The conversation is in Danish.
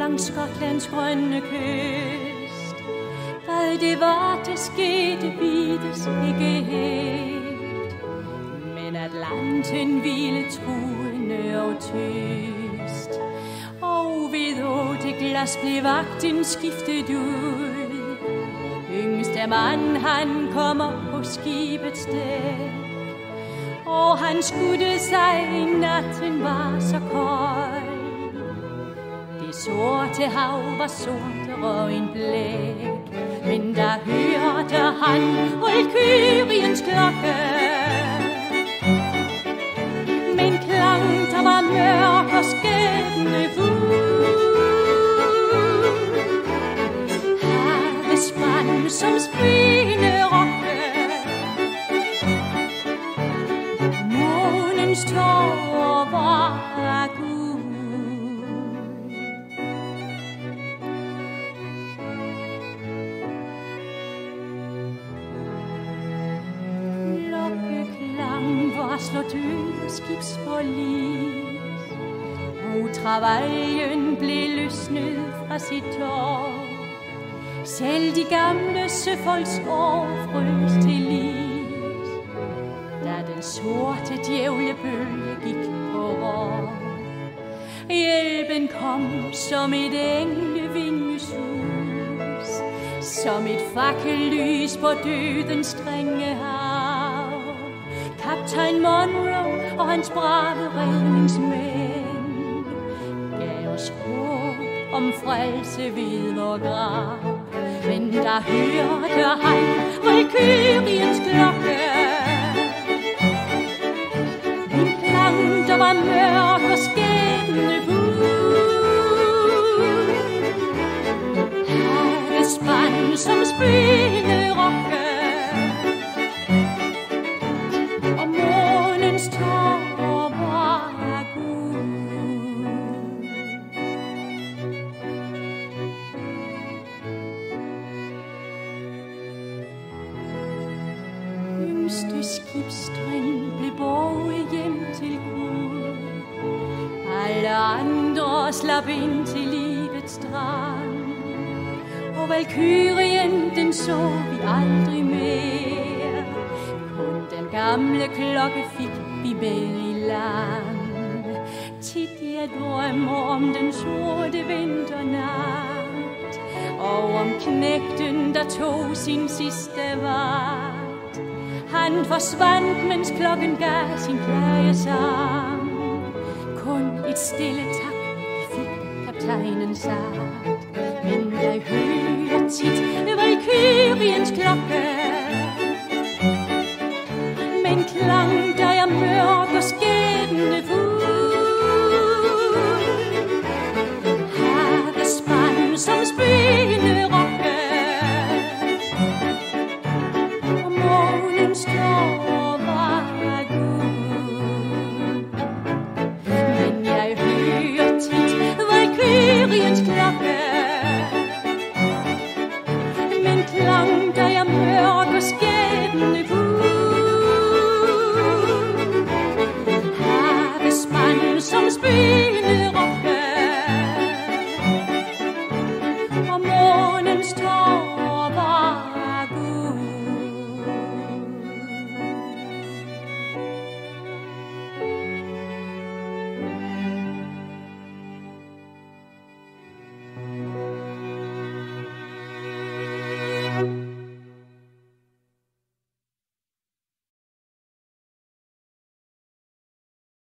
langs Skotlands grønne kyst. Hvad det var, der skete, vides ikke helt. Men Atlanten ville truende og tyst. Og ved 8 glas blev vagten skiftet ud. Yngste mand, han kommer på skibets dæk. Og han skudde sig, natten var så kold. Det sorte hav var sortere end blæk. Men der hørte han Valkyriens klokke. Men klang, der var mørk og skæbnefuld. Havespand som springende rokke. Månens tårer var guld. Slår døde skibsforlis, og Travaljen blev løsnet fra sit tår. Selv de gamle søfolks år frøs til lis, da den sorte djævlebølge gik på rår. Hjælpen kom som et englevingesus, som et fakkellys på dødens strenge hav. Kaptajn Monroe og hans brave redningsmænd gav os håb om frelse ved vor grav. Men der hørte han Valkyriens klokke. En klang, der var mørk og skæbnefuld. Havespand som springende rokke. Skibstrin blev båret hjem til Gud. Alle andre slap ind til livets strand. Og Valkyrien, den så vi aldrig mere. Kun den gamle klokke fik vi med i land. Tit jeg drømmer om den sorte vinternat, og om knægten, der tog sin sidste vagt. Han forsvandt, mens klokken gav sin klagesang. Kun et stille tak fik kaptajnen sagt. Men jeg hører tit Valkyriens klokke. Men klang,